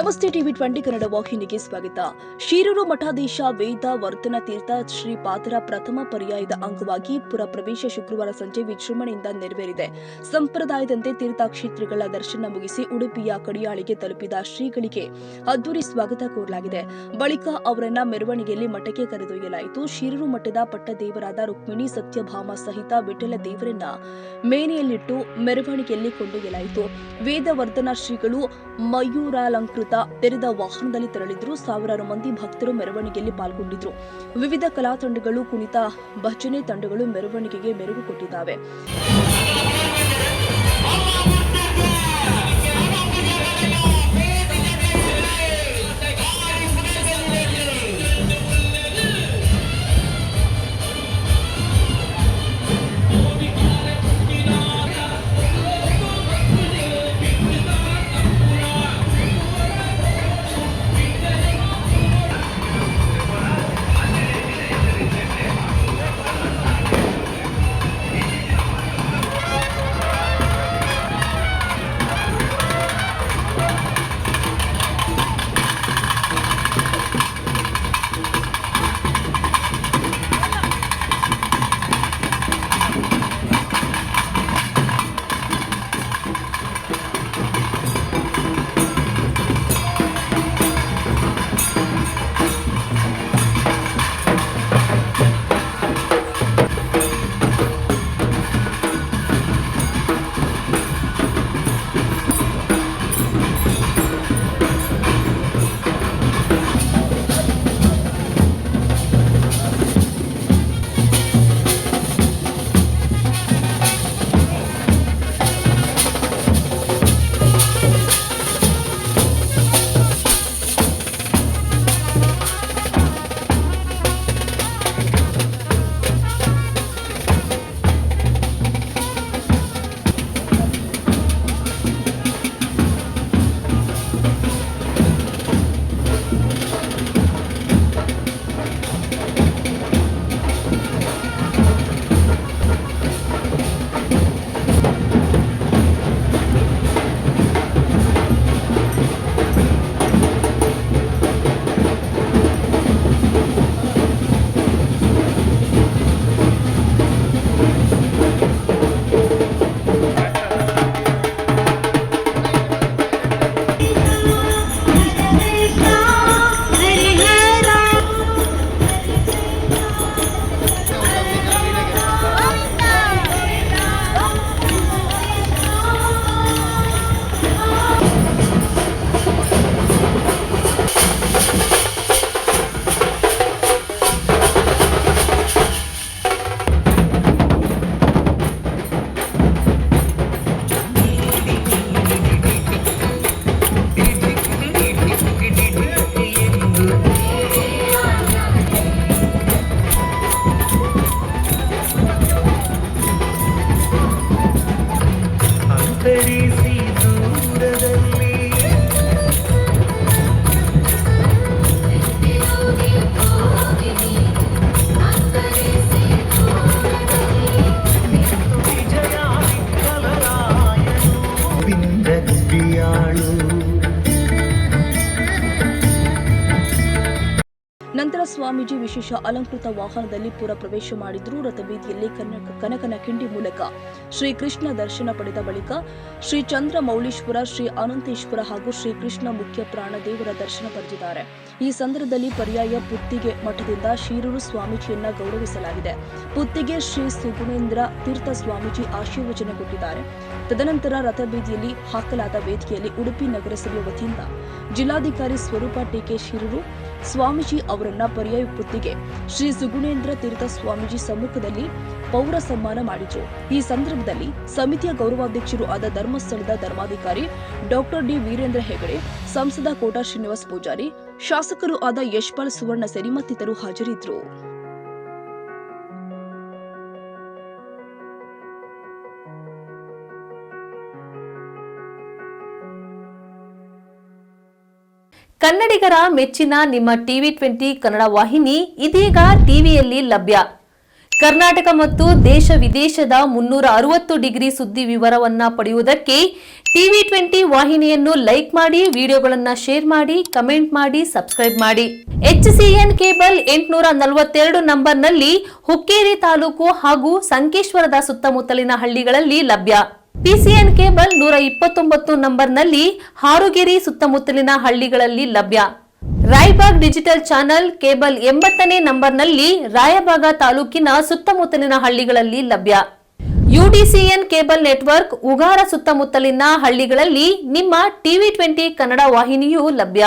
ನಮಸ್ತೆ ಟಿವಿ 20 ಕನ್ನಡ ವಾಹಿನಿಗೆ ಸ್ವಾಗತ. ಶಿರೂರು ಮಠಾಧೀಶ ವೇದ ವರ್ಧನ ತೀರ್ಥ ಶ್ರೀಪಾದರ ಪ್ರಥಮ ಪರ್ಯಾಯದ ಅಂಗವಾಗಿ ಪುರ ಪ್ರವೇಶ ಶುಕ್ರವಾರ ಸಂಜೆ ವಿಜೃಂಭಣೆಯಿಂದ ನೆರವೇರಿದೆ. ಸಂಪ್ರದಾಯದಂತೆ ತೀರ್ಥಕ್ಷೇತ್ರಗಳ ದರ್ಶನ ಮುಗಿಸಿ ಉಡುಪಿಯ ಕಡಿಯಾಳಿಗೆ ತಲುಪಿದ ಶ್ರೀಗಳಿಗೆ ಅದ್ದೂರಿ ಸ್ವಾಗತ ಕೋರಲಾಗಿದೆ. ಬಳಿಕ ಅವರನ್ನ ಮೆರವಣಿಗೆಯಲ್ಲಿ ಮಠಕ್ಕೆ ಕರೆದೊಯ್ಯಲಾಯಿತು. ಶಿರೂರು ಮಠದ ಪಟ್ಟದೇವರಾದ ರುಕ್ಮಿಣಿ ಸತ್ಯಭಾಮ ಸಹಿತ ವಿಠಲ ದೇವರನ್ನ ಮೇನೆಯಲ್ಲಿಟ್ಟು ಮೆರವಣಿಗೆಯಲ್ಲಿ ಕೊಂಡೊಯ್ಯಲಾಯಿತು. ವೇದವರ್ಧನ ಶ್ರೀಗಳು ಮಯೂರಾಲಂಕೃತ ತೆರೆದ ವಾಹನದಲ್ಲಿ ತೆರಳಿದ್ರು. ಸಾವಿರಾರು ಮಂದಿ ಭಕ್ತರು ಮೆರವಣಿಗೆಯಲ್ಲಿ ಪಾಲ್ಗೊಂಡಿದ್ರು. ವಿವಿಧ ಕಲಾ ತಂಡಗಳು, ಕುಣಿತ, ಭಜನೆ ತಂಡಗಳು ಮೆರವಣಿಗೆಗೆ ಮೆರುಗು ಕೊಟ್ಟಿದ್ದಾವೆ. ನಂತರ ಸ್ವಾಮೀಜಿ ವಿಶೇಷ ಅಲಂಕೃತ ವಾಹನದಲ್ಲಿ ಪುರ ಪ್ರವೇಶ ಮಾಡಿದ್ರು. ರಥಬೀದಿಯಲ್ಲಿ ಕನಕನ ಕಿಂಡಿ ಮೂಲಕ ಶ್ರೀಕೃಷ್ಣ ದರ್ಶನ ಪಡೆದ ಬಳಿಕ ಶ್ರೀ ಚಂದ್ರ ಮೌಳೀಶ್ವರ, ಶ್ರೀ ಅನಂತೇಶ್ವರ ಹಾಗೂ ಶ್ರೀಕೃಷ್ಣ ಮುಖ್ಯ ಪ್ರಾಣ ದೇವರ ದರ್ಶನ ಪಡೆದಿದ್ದಾರೆ. ಈ ಸಂದರ್ಭದಲ್ಲಿ ಪರ್ಯಾಯ ಪುತ್ತಿಗೆ ಮಠದಿಂದ ಶಿರೂರು ಸ್ವಾಮೀಜಿಯನ್ನ ಗೌರವಿಸಲಾಗಿದೆ. ಪುತ್ತಿಗೆ ಶ್ರೀ ಸುಗುಣೇಂದ್ರ ತೀರ್ಥ ಸ್ವಾಮೀಜಿ ಆಶೀರ್ವಚನ ಕೊಟ್ಟಿದ್ದಾರೆ. ತದನಂತರ ರಥಬೀದಿಯಲ್ಲಿ ಹಾಕಲಾದ ವೇದಿಕೆಯಲ್ಲಿ ಉಡುಪಿ ನಗರಸಭೆ ವತಿಯಿಂದ ಜಿಲ್ಲಾಧಿಕಾರಿ ಸ್ವರೂಪ ಟಿ.ಕೆ. ಶಿರೂರು ಸ್ವಾಮೀಜಿ ಅವರನ್ನ ಪರ್ಯಾಯ ಪುತ್ತಿಗೆ ಶ್ರೀ ಸುಗುಣೇಂದ್ರ ತೀರ್ಥ ಸ್ವಾಮೀಜಿ ಸಮ್ಮುಖದಲ್ಲಿ ಪೌರ ಸನ್ಮಾನ ಮಾಡಿದ್ರು. ಈ ಸಂದರ್ಭದಲ್ಲಿ ಸಮಿತಿಯ ಗೌರವಾಧ್ಯಕ್ಷರು ಆದ ಧರ್ಮಸ್ಥಳದ ಧರ್ಮಾಧಿಕಾರಿ ಡಾಕ್ಟರ್ ಡಿ ವೀರೇಂದ್ರ ಹೆಗಡೆ, ಸಂಸದ ಕೋಟಾ ಶ್ರೀನಿವಾಸ ಪೂಜಾರಿ, ಶಾಸಕರು ಆದ ಯಶ್ಪಾಲ್ ಸುವರ್ಣ ಸೇರಿ ಮತ್ತಿತರರು ಹಾಜರಿದ್ದರು. ಕನ್ನಡಿಗರ ಮೆಚ್ಚಿನ ನಿಮ್ಮ ಟಿವಿ 20 ಕನ್ನಡ ವಾಹಿನಿ ಇದೀಗ ಟಿವಿಯಲ್ಲಿ ಲಭ್ಯ. ಕರ್ನಾಟಕ ಮತ್ತು ದೇಶ ವಿದೇಶದ 360 ಡಿಗ್ರಿ ಸುದ್ದಿ ವಿವರವನ್ನ ಪಡೆಯುವುದಕ್ಕೆ TV20 ವಾಹಿನಿಯನ್ನು ಲೈಕ್ ಮಾಡಿ, ವಿಡಿಯೋಗಳನ್ನು ಶೇರ್ ಮಾಡಿ, ಕಮೆಂಟ್ ಮಾಡಿ, ಸಬ್ಸ್ಕ್ರೈಬ್ ಮಾಡಿ. HCN ಕೇಬಲ್ 842 ನಂಬರ್ನಲ್ಲಿ ಹುಕ್ಕೇರಿ ತಾಲೂಕು ಹಾಗೂ ಸಂಕೇಶ್ವರದ ಸುತ್ತಮುತ್ತಲಿನ ಹಳ್ಳಿಗಳಲ್ಲಿ ಲಭ್ಯ. PCN ಕೇಬಲ್ 129 ನಂಬರ್ನಲ್ಲಿ ಹಾರುಗೆರೆ ಸುತ್ತಮುತ್ತಲಿನ ಹಳ್ಳಿಗಳಲ್ಲಿ ಲಭ್ಯ. ರಾಯಬಾಗ್ ಡಿಜಿಟಲ್ ಚಾನೆಲ್ ಕೇಬಲ್ 80ನೇ ನಂಬರ್ನಲ್ಲಿ ರಾಯಬಾಗ ತಾಲೂಕಿನ ಸುತ್ತಮುತ್ತಲಿನ ಹಳ್ಳಿಗಳಲ್ಲಿ ಲಭ್ಯ. UDCN ಕೇಬಲ್ ನೆಟ್ವರ್ಕ್ ಉಗಾರ ಸುತ್ತಮುತ್ತಲಿನ ಹಳ್ಳಿಗಳಲ್ಲಿ ನಿಮ್ಮ TV20 ಕನ್ನಡ ವಾಹಿನಿಯೂ ಲಭ್ಯ.